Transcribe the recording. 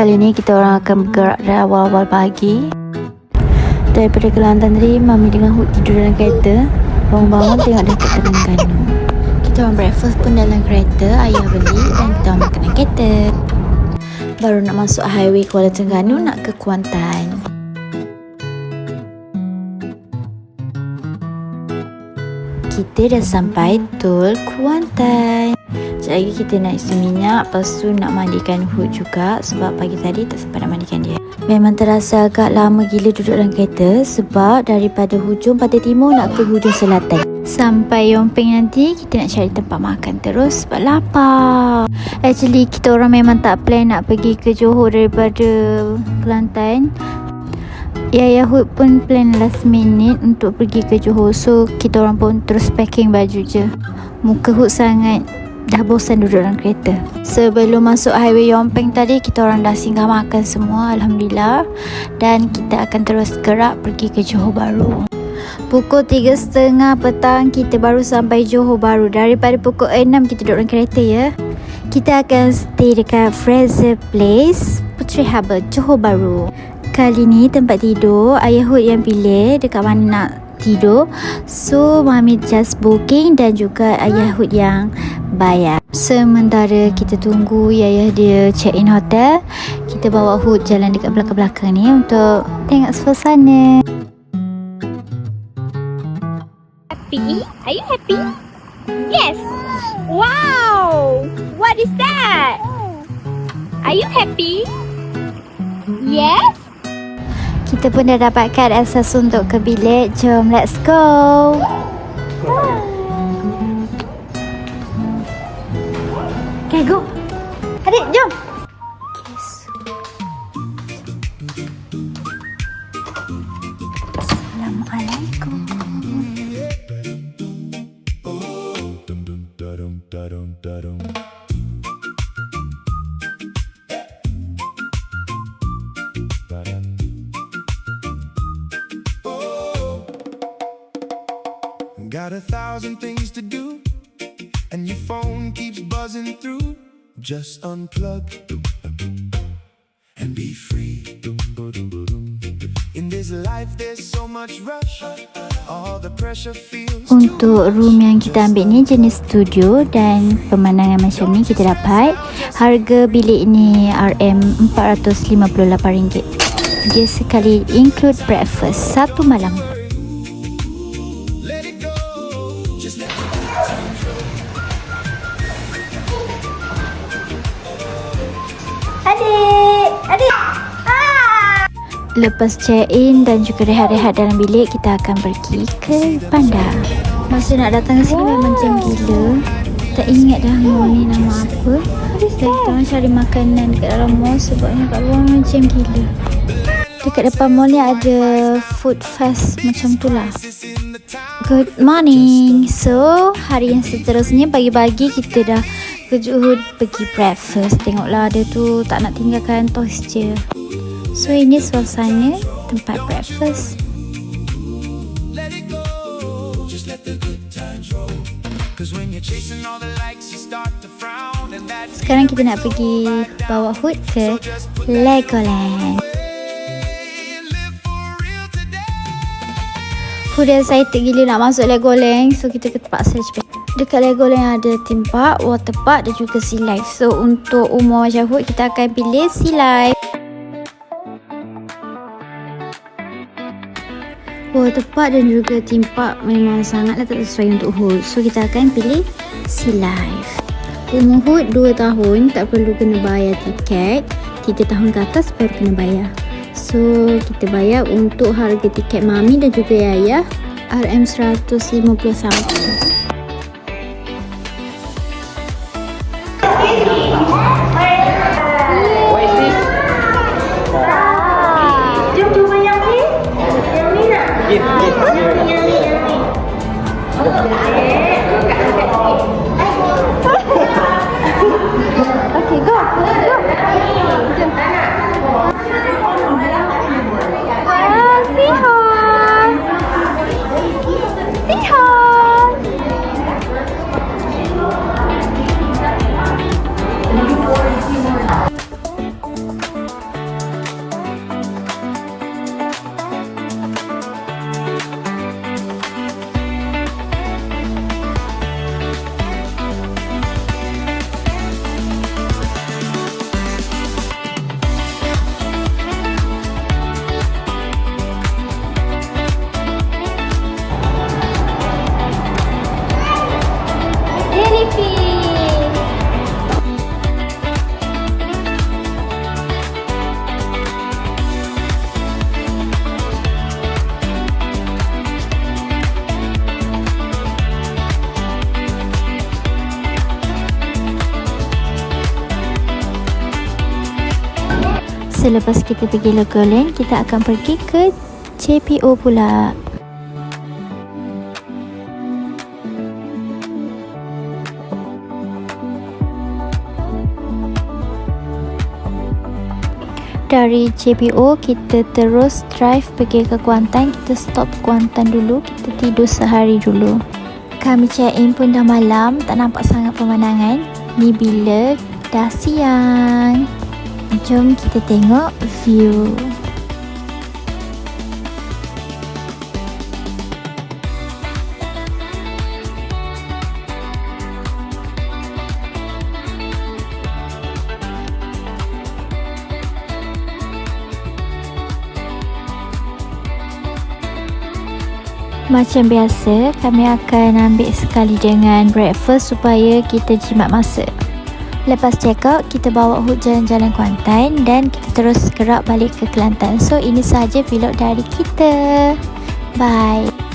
kali ni kita orang akan bergerak dari awal-awal pagi. Daripada Kelantan tadi, Mami dengan Hood tidur dalam kereta. Bangun-bangun tengok dekat Terengganu. Kita orang breakfast pun dalam kereta, ayah beli dan kita orang makan dalam kereta. Baru nak masuk highway Kuala Terengganu nak ke Kuantan. Kita dah sampai tol Kuantan. Sekejap lagi kita nak isi minyak. Lepas tu nak mandikan Hood juga, sebab pagi tadi tak sempat nak mandikan dia. Memang terasa agak lama gila duduk dalam kereta, sebab daripada hujung pantai timur nak ke hujung selatan. Sampai Yomping nanti kita nak cari tempat makan terus sebab lapar. Actually kita orang memang tak plan nak pergi ke Johor daripada Kelantan. Yaya Hood pun plan last minute untuk pergi ke Johor. So kita orang pun terus packing baju je. Muka Hood sangat dah bosan duduk dalam kereta. Sebelum masuk highway Yomping tadi, kita orang dah singgah makan semua, Alhamdulillah. Dan kita akan terus gerak pergi ke Johor Bahru. Pukul 3.30 petang kita baru sampai Johor Bahru. Daripada pukul 6 kita duduk dalam kereta ya. Kita akan stay dekat Fraser Place, Puteri Harbour, Johor Bahru. Kali ni tempat tidur Ayah Hood yang pilih dekat mana nak tidur. So Mami just booking dan juga Ayah Hood yang bayar. Sementara kita tunggu Yayah dia check in hotel, kita bawa Hood jalan dekat belakang-belakang ni untuk tengok suasana. Happy? Are you happy? Yes. Wow. What is that? Are you happy? Yes. Kita pun dah dapatkan akses untuk ke bilik. Jom, let's go. Okay, go. Adik, jom. Assalamualaikum. Got 1,000 things to do, and your phone keeps buzzing through. Just unplug and be free. In this life there's so much rush, all the pressure feels. Untuk room yang kita ambil ni jenis studio dan pemandangan macam ni kita dapat. Harga bilik ni RM458. Dia sekali include breakfast 1 malam. Adik. Lepas check-in dan juga rehat-rehat dalam bilik, kita akan pergi ke bandar. Masa nak datang ke sini memang jam gila. Tak ingat dah mall ni nama apa. Dan kita orang cari makanan dekat dalam mall sebabnya kat luar memang jam gila. Dekat depan mall ni ada food fest macam tu lah. Good morning. So, hari yang seterusnya pagi-pagi kita dah ke Johor pergi breakfast. Tengoklah dia tu tak nak tinggalkan toys je. So ini suasana tempat breakfast. Sekarang kita nak pergi bawa Hood ke Legoland. Hood excited gila nak masuk Legoland. So kita terpaksa cepat. Dekat Legoland ada theme park, water park dan juga sea life. So untuk umur macam Hood, kita akan pilih sea life. Water park dan juga theme park memang sangatlah tak sesuai untuk Hood. So kita akan pilih sea life. Umur Hood 2 tahun, tak perlu kena bayar tiket. 3 tahun ke atas baru kena bayar. So kita bayar untuk harga tiket Mami dan juga Yayah RM150 something. Okay, go. Seahorse. Selepas kita pergi Legoland, kita akan pergi ke JPO pula. Dari JPO kita terus drive pergi ke Kuantan. Kita stop Kuantan dulu, kita tidur sehari dulu. Kami check in pun dah malam, tak nampak sangat pemandangan. Ni bila dah siang. Jom kita tengok view. Macam biasa, kami akan ambil sekali dengan breakfast supaya kita jimat masa. Lepas check out, kita bawa Hood jalan-jalan Kuantan dan kita terus gerak balik ke Kelantan. So, ini sahaja vlog dari kita. Bye.